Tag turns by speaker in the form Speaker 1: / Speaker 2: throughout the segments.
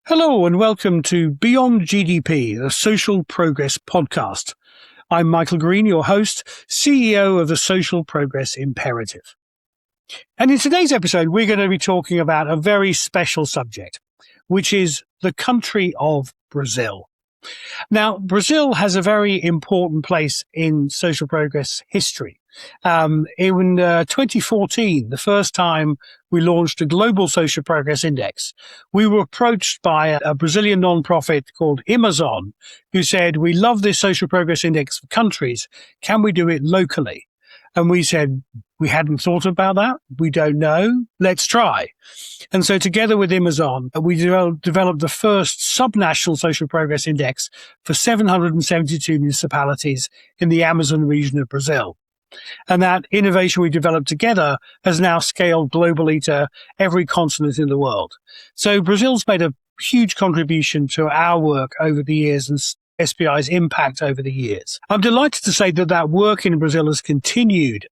Speaker 1: Hello and welcome to Beyond GDP, the Social Progress Podcast. I'm Michael Green, your host, CEO of the Social Progress Imperative. And in today's episode, we're going to be talking about a very special subject, which is the country of Brazil. Now, Brazil has a very important place in social progress history. In 2014, the first time we launched a global social progress index, we were approached by a Brazilian nonprofit called Amazon, who said, "We love this social progress index for countries. Can we do it locally?" And we said, "We hadn't thought about that. We don't know. Let's try." And so together with Amazon, we developed the first subnational social progress index for 772 municipalities in the Amazon region of Brazil. And that innovation we developed together has now scaled globally to every continent in the world. So Brazil's made a huge contribution to our work over the years and SPI's impact over the years. I'm delighted to say that that work in Brazil has continued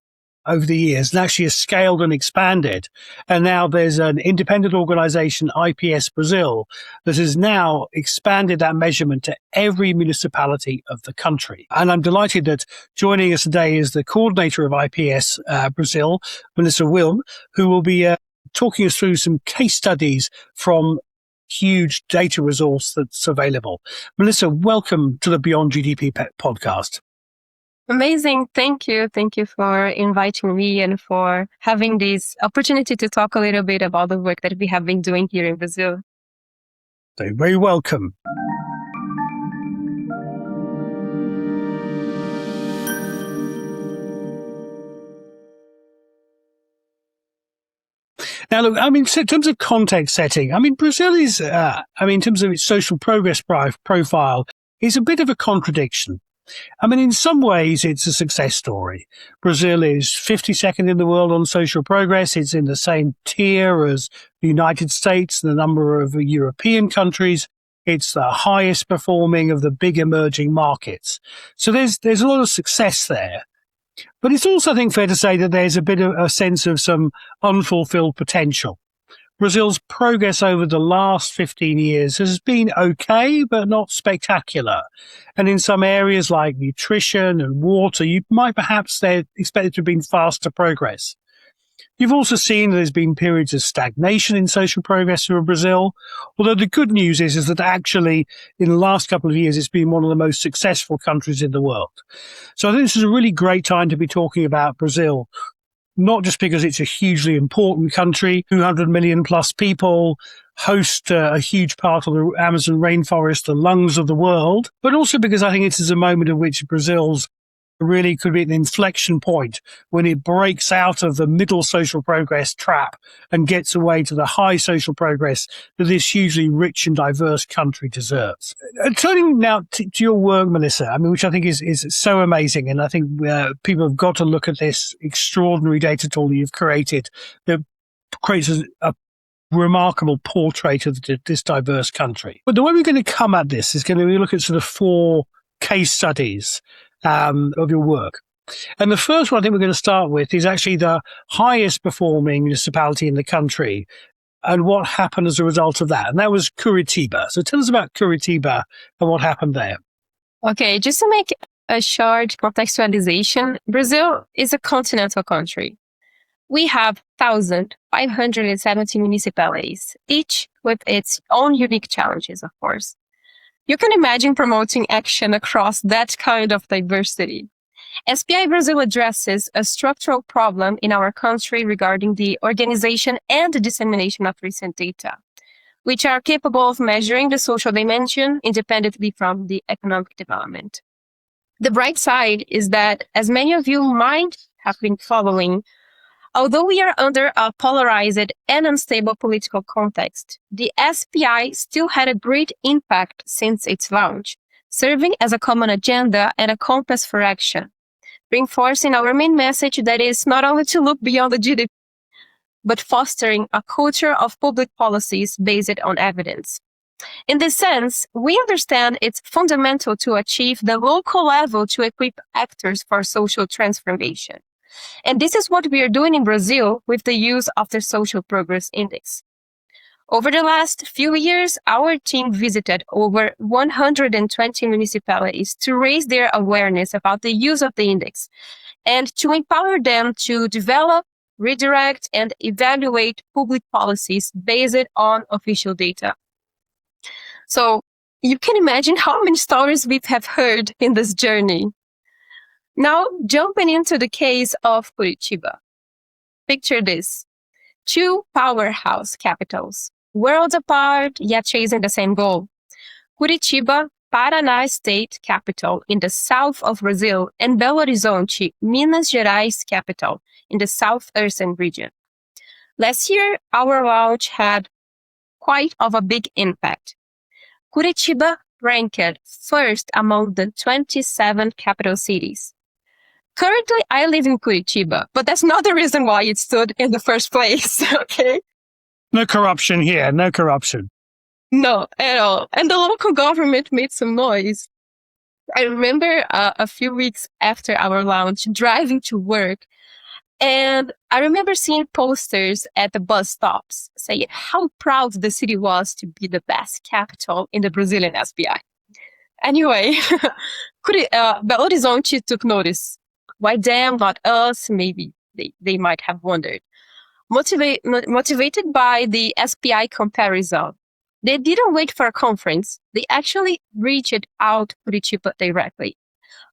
Speaker 1: over the years and actually has scaled and expanded. And now there's an independent organization, IPS Brasil, that has now expanded that measurement to every municipality of the country. And I'm delighted that joining us today is the coordinator of IPS Brasil, Melissa Wilm, who will be talking us through some case studies from huge data resource that's available. Melissa, welcome to the Beyond GDP podcast.
Speaker 2: Amazing. Thank you. Thank you for inviting me and for having this opportunity to talk a little bit about the work that we have been doing here in Brazil.
Speaker 1: So very welcome. Now, look, in terms of context setting, Brazil is, in terms of its social progress profile, is a bit of a contradiction. In some ways, it's a success story. Brazil is 52nd in the world on social progress. It's in the same tier as the United States and a number of European countries. It's the highest performing of the big emerging markets. So there's a lot of success there. But it's also, I think, fair to say that there's a bit of a sense of some unfulfilled potential. Brazil's progress over the last 15 years has been okay, but not spectacular. And in some areas like nutrition and water, you might perhaps expect it to have been faster progress. You've also seen that there's been periods of stagnation in social progress for Brazil, although the good news is that actually in the last couple of years, it's been one of the most successful countries in the world. So I think this is a really great time to be talking about Brazil, not just because it's a hugely important country, 200 million plus people, host a huge part of the Amazon rainforest, the lungs of the world, but also because I think it is a moment in which Brazil's really could be an inflection point when it breaks out of the middle social progress trap and gets away to the high social progress that this hugely rich and diverse country deserves. Turning now to your work, Melissa, which I think is so amazing. And I think people have got to look at this extraordinary data tool that you've created that creates a remarkable portrait of this diverse country. But the way we're going to come at this is going to be look at sort of 4 case studies of your work. And the first one I think we're going to start with is actually the highest performing municipality in the country and what happened as a result of that. And that was Curitiba. So tell us about Curitiba and what happened there.
Speaker 2: Okay, just to make a short contextualization, Brazil is a continental country. We have 1,570 municipalities, each with its own unique challenges, of course. You can imagine promoting action across that kind of diversity. SPI Brazil addresses a structural problem in our country regarding the organization and the dissemination of recent data, which are capable of measuring the social dimension independently from the economic development. The bright side is that, as many of you might have been following, although we are under a polarized and unstable political context, the SPI still had a great impact since its launch, serving as a common agenda and a compass for action, reinforcing our main message that is not only to look beyond the GDP, but fostering a culture of public policies based on evidence. In this sense, we understand it's fundamental to achieve the local level to equip actors for social transformation. And this is what we are doing in Brazil with the use of the Social Progress Index. Over the last few years, our team visited over 120 municipalities to raise their awareness about the use of the index and to empower them to develop, redirect, and evaluate public policies based on official data. So you can imagine how many stories we have heard in this journey. Now, jumping into the case of Curitiba. Picture this. Two powerhouse capitals, worlds apart, yet chasing the same goal. Curitiba, Paraná state capital in the south of Brazil, and Belo Horizonte, Minas Gerais capital in the southeastern region. Last year, our launch had quite of a big impact. Curitiba ranked first among the 27 capital cities. Currently, I live in Curitiba, but that's not the reason why it stood in the first place, okay?
Speaker 1: No corruption here, no corruption.
Speaker 2: No, at all. And the local government made some noise. I remember a few weeks after our launch, driving to work, and I remember seeing posters at the bus stops saying how proud the city was to be the best capital in the Brazilian SBI. Anyway, Belo Horizonte took notice. Why them, not us? Maybe they might have wondered. Motivated by the SPI comparison, they didn't wait for a conference. They actually reached out to Curitiba directly,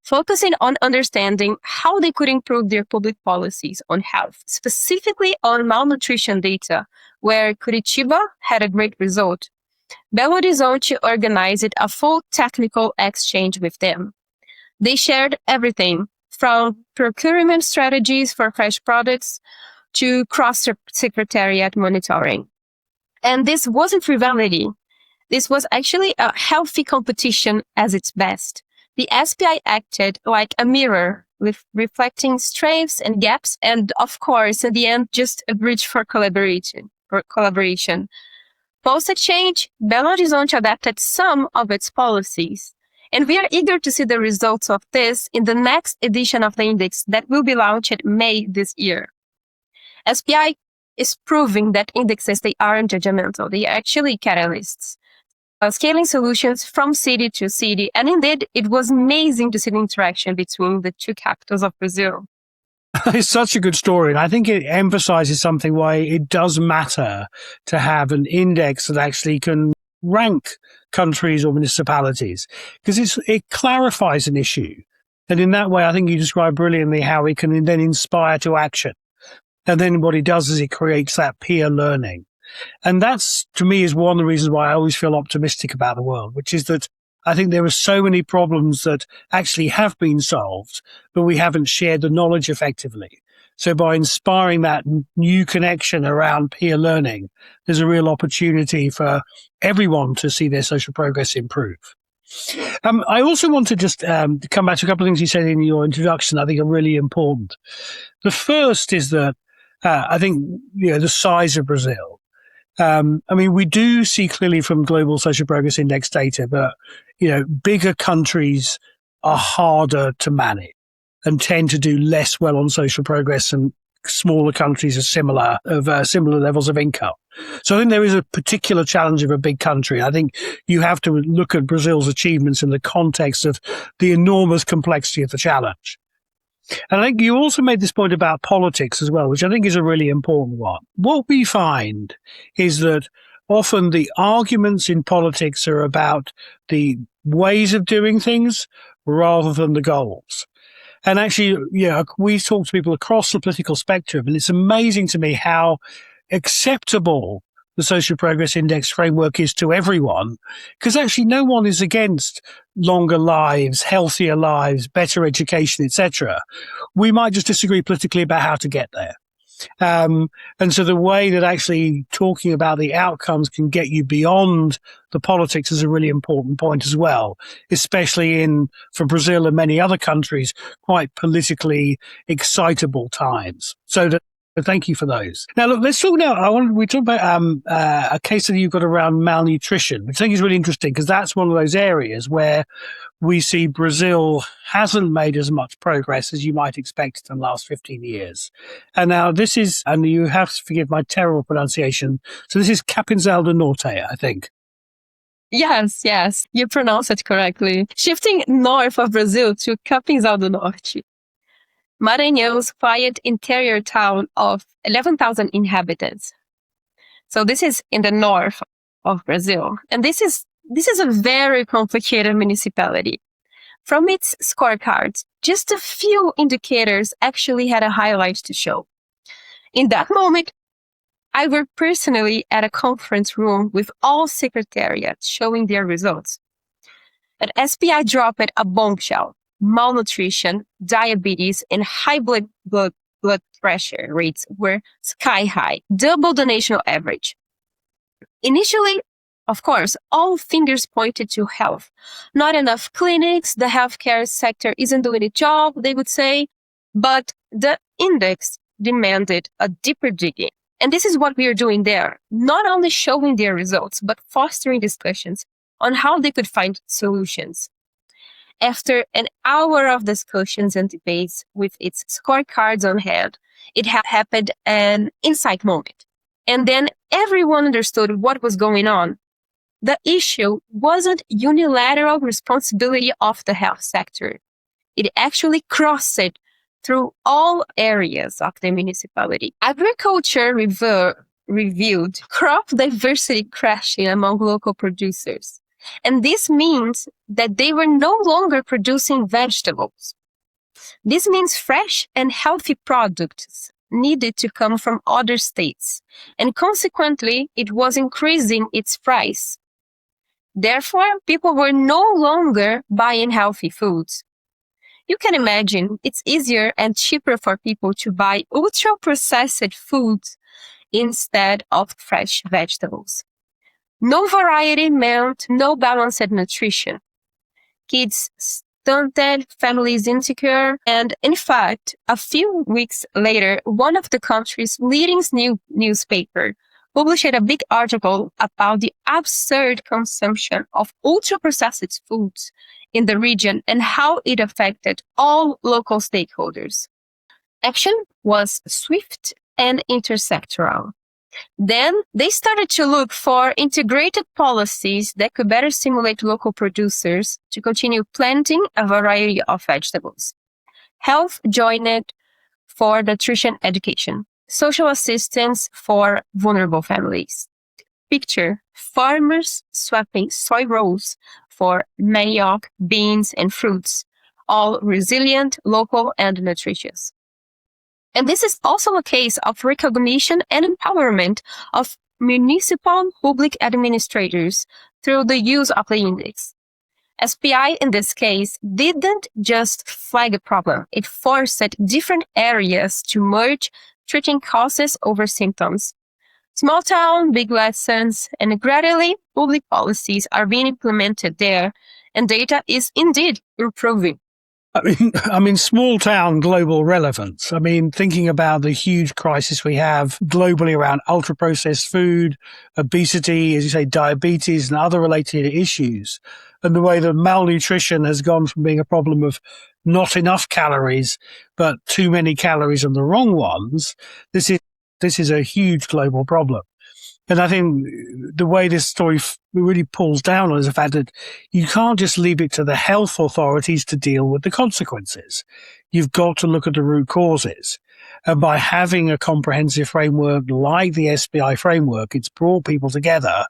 Speaker 2: focusing on understanding how they could improve their public policies on health, specifically on malnutrition data, where Curitiba had a great result. Belo Horizonte organized a full technical exchange with them. They shared everything from procurement strategies for fresh products to cross-secretariat monitoring. And this wasn't rivalry. This was actually a healthy competition at its best. The SPI acted like a mirror, with reflecting strengths and gaps, and of course, at the end, just a bridge for collaboration. Post-exchange, Belo Horizonte adapted some of its policies, and we are eager to see the results of this in the next edition of the index that will be launched in May this year. SPI is proving that indexes, they aren't judgmental, they are actually catalysts, scaling solutions from city to city. And indeed, it was amazing to see the interaction between the two capitals of Brazil.
Speaker 1: It's such a good story. And I think it emphasizes something why it does matter to have an index that actually can rank countries or municipalities, because it clarifies an issue. And in that way, I think you described brilliantly how it can then inspire to action. And then what it does is it creates that peer learning. And that's, to me, is one of the reasons why I always feel optimistic about the world, which is that I think there are so many problems that actually have been solved, but we haven't shared the knowledge effectively. So by inspiring that new connection around peer learning, there's a real opportunity for everyone to see their social progress improve. I also want to just come back to a couple of things you said in your introduction I think are really important. The first is that I think the size of Brazil. We do see clearly from Global Social Progress Index data that, bigger countries are harder to manage and tend to do less well on social progress, and smaller countries are similar levels of income. So I think there is a particular challenge of a big country. I think you have to look at Brazil's achievements in the context of the enormous complexity of the challenge. And I think you also made this point about politics as well, which I think is a really important one. What we find is that often the arguments in politics are about the ways of doing things rather than the goals. And actually, we talk to people across the political spectrum, and it's amazing to me how acceptable the Social Progress Index framework is to everyone, because actually no one is against longer lives, healthier lives, better education, etc. We might just disagree politically about how to get there. And so the way that actually talking about the outcomes can get you beyond the politics is a really important point as well, especially for Brazil and many other countries, quite politically excitable times. So that So thank you for those. Now, look, let's talk now. We talk about a case that you've got around malnutrition, which I think is really interesting because that's one of those areas where we see Brazil hasn't made as much progress as you might expect in the last 15 years. And now this is, and you have to forgive my terrible pronunciation, so this is Capinzal do Norte, I think.
Speaker 2: Yes, you pronounce it correctly. Shifting north of Brazil to Capinzal do Norte, Maranhão's quiet interior town of 11,000 inhabitants. So this is in the north of Brazil. And this is a very complicated municipality. From its scorecards, just a few indicators actually had a highlight to show. In that moment, I were personally at a conference room with all secretariats showing their results. But SPI dropped a bombshell. Malnutrition, diabetes, and high blood pressure rates were sky high, double the national average. Initially, of course, all fingers pointed to health. Not enough clinics, the healthcare sector isn't doing its job, they would say, but the index demanded a deeper digging. And this is what we are doing there, not only showing their results, but fostering discussions on how they could find solutions. After an hour of discussions and debates with its scorecards on hand, it happened an insight moment. And then everyone understood what was going on. The issue wasn't unilateral responsibility of the health sector. It actually crossed it through all areas of the municipality. Agriculture reviewed crop diversity crashing among local producers. And this means that they were no longer producing vegetables. This means fresh and healthy products needed to come from other states, and consequently, it was increasing its price. Therefore, people were no longer buying healthy foods. You can imagine it's easier and cheaper for people to buy ultra-processed foods instead of fresh vegetables. No variety meant no balanced nutrition. Kids stunted, families insecure, and in fact, a few weeks later, one of the country's leading newspaper published a big article about the absurd consumption of ultra-processed foods in the region and how it affected all local stakeholders. Action was swift and intersectoral. Then they started to look for integrated policies that could better stimulate local producers to continue planting a variety of vegetables. Health joined for nutrition education, social assistance for vulnerable families. Picture farmers swapping soy rolls for manioc, beans, and fruits, all resilient, local, and nutritious. And this is also a case of recognition and empowerment of municipal public administrators through the use of the index. SPI, in this case, didn't just flag a problem. It forced different areas to merge, treating causes over symptoms. Small town, big lessons, and gradually public policies are being implemented there, and data is indeed improving.
Speaker 1: I mean, small town global relevance. I mean, thinking about the huge crisis we have globally around ultra processed food, obesity, as you say, diabetes and other related issues, and the way that malnutrition has gone from being a problem of not enough calories, but too many calories and the wrong ones. This is a huge global problem. And I think the way this story really pulls down on is the fact that you can't just leave it to the health authorities to deal with the consequences. You've got to look at the root causes. And by having a comprehensive framework like the SPI framework, it's brought people together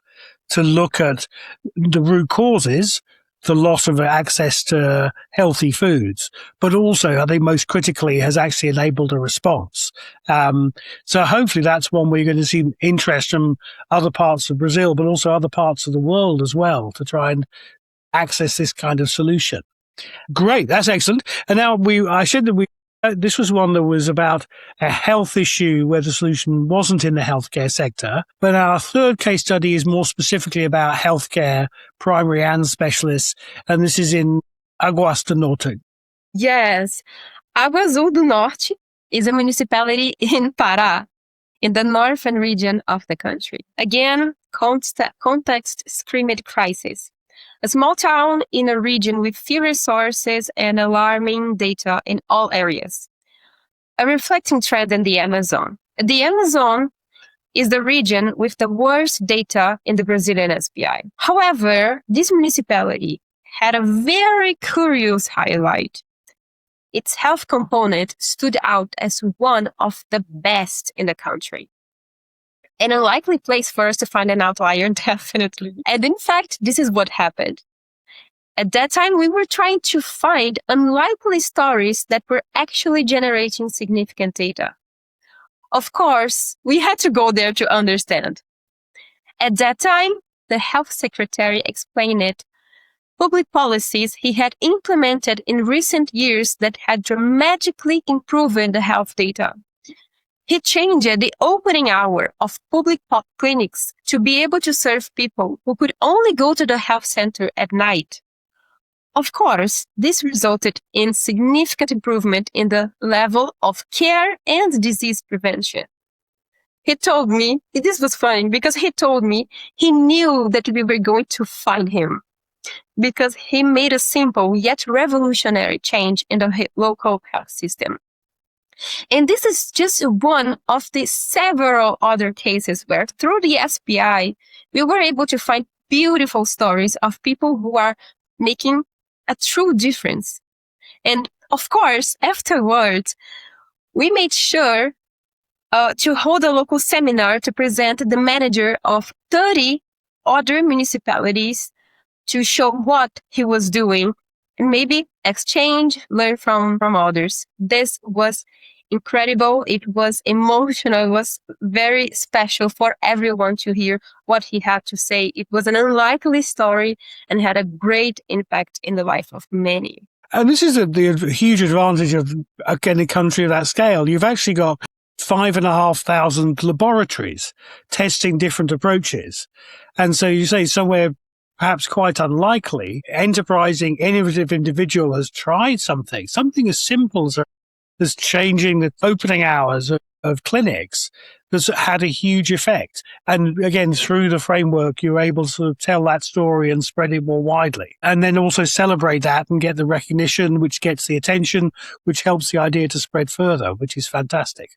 Speaker 1: to look at the root causes, the loss of access to healthy foods, but also, I think most critically, has actually enabled a response. So hopefully that's one where you're going to see interest from other parts of Brazil, but also other parts of the world as well, to try and access this kind of solution. Great, that's excellent. And now I said that this was one that was about a health issue where the solution wasn't in the healthcare sector. But our third case study is more specifically about healthcare, primary and specialists. And this is in Água Azul do Norte.
Speaker 2: Yes, Água Azul do Norte is a municipality in Pará, in the northern region of the country. Again, context screamed crisis. A small town in a region with few resources and alarming data in all areas. A reflecting trend in the Amazon. The Amazon is the region with the worst data in the Brazilian SPI. However, this municipality had a very curious highlight. Its health component stood out as one of the best in the country. An unlikely place for us to find an outlier, definitely. And in fact, this is what happened. At that time, we were trying to find unlikely stories that were actually generating significant data. Of course, we had to go there to understand. At that time, the health secretary explained it. Public policies he had implemented in recent years that had dramatically improved the health data. He changed the opening hour of public clinics to be able to serve people who could only go to the health center at night. Of course, this resulted in significant improvement in the level of care and disease prevention. He told me, this was funny because he told me he knew that we were going to find him because he made a simple yet revolutionary change in the local health system. And this is just one of the several other cases where through the SPI, we were able to find beautiful stories of people who are making a true difference. And of course, afterwards, we made sure to hold a local seminar to present the manager of 30 other municipalities to show what he was doing and maybe exchange, learn from others. This was incredible. It was emotional. It was very special for everyone to hear what he had to say. It was an unlikely story and had a great impact in the life of many.
Speaker 1: And this is the huge advantage of, again, a country of that scale. You've actually got 5,500 laboratories testing different approaches. And so you say somewhere perhaps quite unlikely, enterprising, innovative individual has tried something as simple as changing the opening hours of clinics that's had a huge effect. And again, through the framework, you're able to tell that story and spread it more widely. And then also celebrate that and get the recognition, which gets the attention, which helps the idea to spread further, which is fantastic.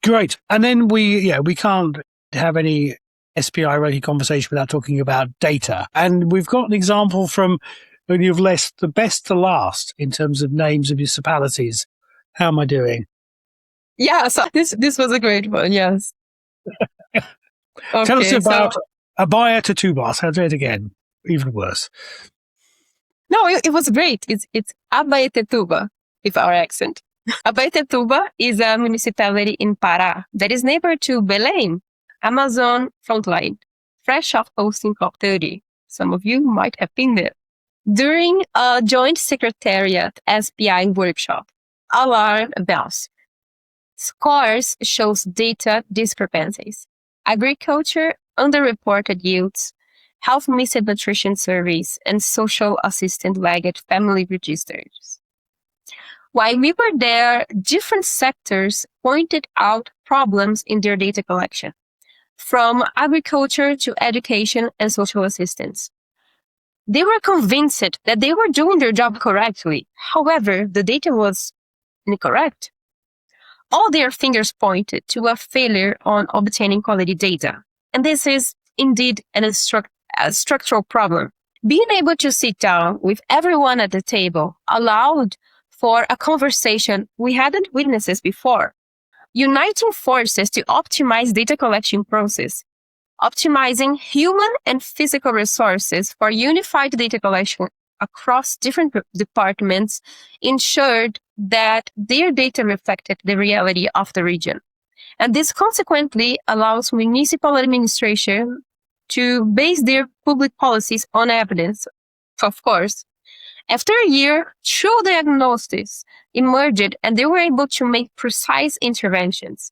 Speaker 1: Great. And then we can't have any SPI-ready conversation without talking about data. And we've got an example from when you've left the best to last in terms of names of municipalities. How am I doing?
Speaker 2: Yeah, so this was a great one, yes.
Speaker 1: Okay, tell us about Abaetetuba. I'll do it again. Even worse.
Speaker 2: No, it was great. It's Abaetetuba with our accent. Abaetetuba is a municipality in Pará that is neighbor to Belém, Amazon frontline, fresh off hosting COP30. Some of you might have been there. During a joint secretariat SPI workshop, alarm bells. Scores shows data discrepancies. Agriculture underreported yields, health missed nutrition surveys, and social assistant lagged family registers. While we were there, different sectors pointed out problems in their data collection, from agriculture to education and social assistance. They were convinced that they were doing their job correctly. However, the data was incorrect. All their fingers pointed to a failure on obtaining quality data. And this is indeed a structural problem. Being able to sit down with everyone at the table allowed for a conversation we hadn't witnessed before, uniting forces to optimize data collection process, optimizing human and physical resources for unified data collection across different departments ensured that their data reflected the reality of the region. And this consequently allows municipal administration to base their public policies on evidence. Of course, after a year, true diagnosis emerged and they were able to make precise interventions.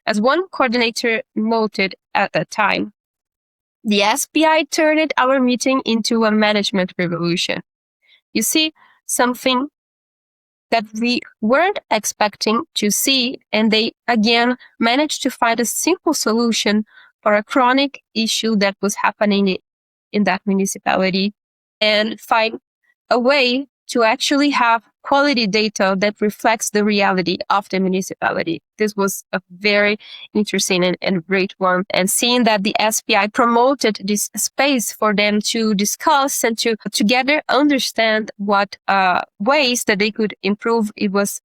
Speaker 2: As one coordinator noted at that time, the SPI turned our meeting into a management revolution. You see, something that we weren't expecting to see. And they, again, managed to find a simple solution for a chronic issue that was happening in that municipality and find a way to actually have quality data that reflects the reality of the municipality. This was a very interesting and great one. And seeing that the SPI promoted this space for them to discuss and to together understand what ways that they could improve, it was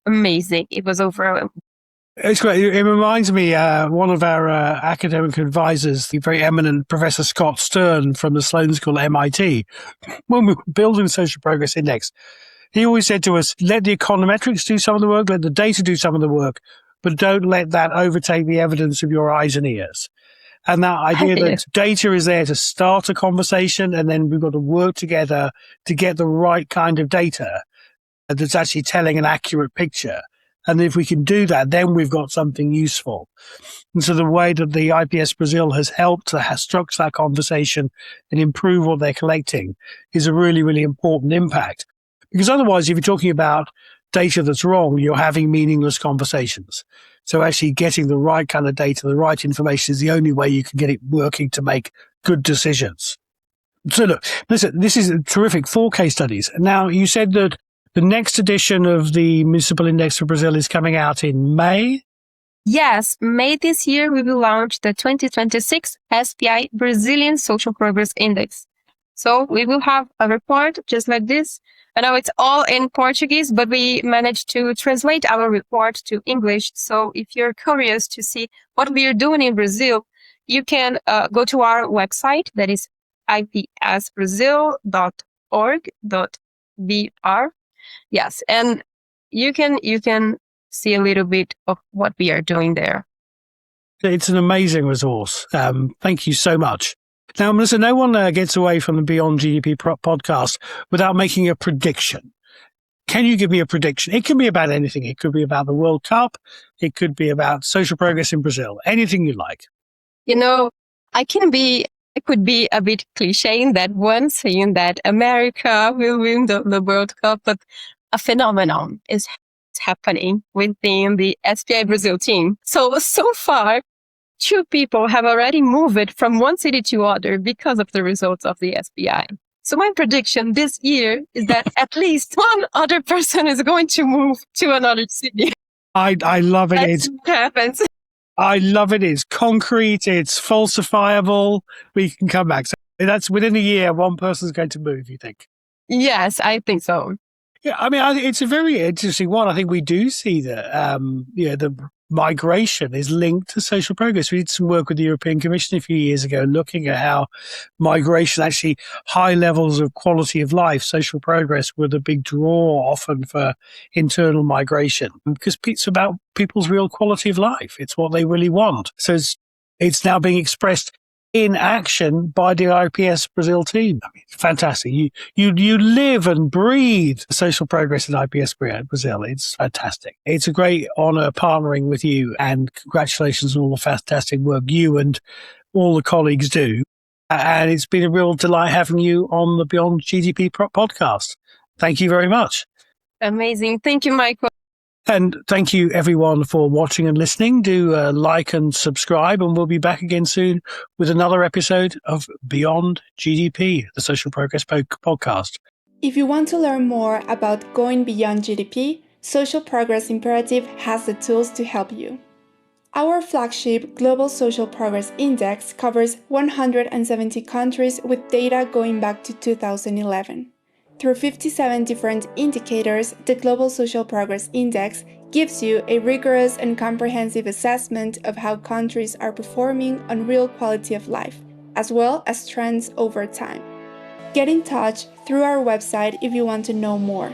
Speaker 2: amazing. It was overwhelming.
Speaker 1: It's great. It reminds me, one of our academic advisors, the very eminent Professor Scott Stern from the Sloan School at MIT, when we were building the Social Progress Index, he always said to us, let the econometrics do some of the work, let the data do some of the work, but don't let that overtake the evidence of your eyes and ears. And that idea that data is there to start a conversation, and then we've got to work together to get the right kind of data that's actually telling an accurate picture. And if we can do that, then we've got something useful. And so the way that the IPS Brasil has helped to structure that conversation and improve what they're collecting is a really, really important impact. Because otherwise, if you're talking about data that's wrong, you're having meaningless conversations. So actually getting the right kind of data, the right information is the only way you can get it working to make good decisions. So look, listen, this is terrific. 4 case studies. Now, you said that the next edition of the Municipal Index for Brazil is coming out in May.
Speaker 2: Yes, May this year we will launch the 2026 SPI Brazilian Social Progress Index. So we will have a report just like this. I know it's all in Portuguese, but we managed to translate our report to English. So if you're curious to see what we are doing in Brazil, you can go to our website, that is ipsbrasil.org.br. Yes, and you can see a little bit of what we are doing there.
Speaker 1: It's an amazing resource. Thank you so much. Now, Melissa, no one gets away from the Beyond GDP podcast without making a prediction. Can you give me a prediction? It can be about anything. It could be about the World Cup. It could be about social progress in Brazil. Anything you like.
Speaker 2: You know, I could be a bit cliche in that one, saying that America will win the World Cup, but a phenomenon is happening within the SPI Brazil team. So far, 2 people have already moved from one city to other because of the results of the SPI. So my prediction this year is that at least one other person is going to move to another city.
Speaker 1: I love it.
Speaker 2: That's what happens.
Speaker 1: I love it. It's concrete. It's falsifiable. We can come back. So that's within a year, one person's going to move, you think?
Speaker 2: Yes, I think so.
Speaker 1: Yeah, I mean, it's a very interesting one. I think we do see that, the migration is linked to social progress. We did some work with the European Commission a few years ago looking at how migration, actually high levels of quality of life, social progress were the big draw often for internal migration because it's about people's real quality of life. It's what they really want. So it's now being expressed in action by the IPS Brasil team. I mean, fantastic. You live and breathe social progress in IPS Brasil. It's fantastic. It's a great honor partnering with you, and congratulations on all the fantastic work you and all the colleagues do. And it's been a real delight having you on the Beyond GDP podcast. Thank you very much.
Speaker 2: Amazing. Thank you, Michael.
Speaker 1: And thank you, everyone, for watching and listening. Do like and subscribe, and we'll be back again soon with another episode of Beyond GDP, the Social Progress Podcast.
Speaker 3: If you want to learn more about going beyond GDP, Social Progress Imperative has the tools to help you. Our flagship Global Social Progress Index covers 170 countries with data going back to 2011. Through 57 different indicators, the Global Social Progress Index gives you a rigorous and comprehensive assessment of how countries are performing on real quality of life, as well as trends over time. Get in touch through our website if you want to know more.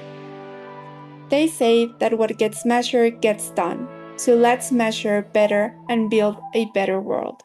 Speaker 3: They say that what gets measured gets done, so let's measure better and build a better world.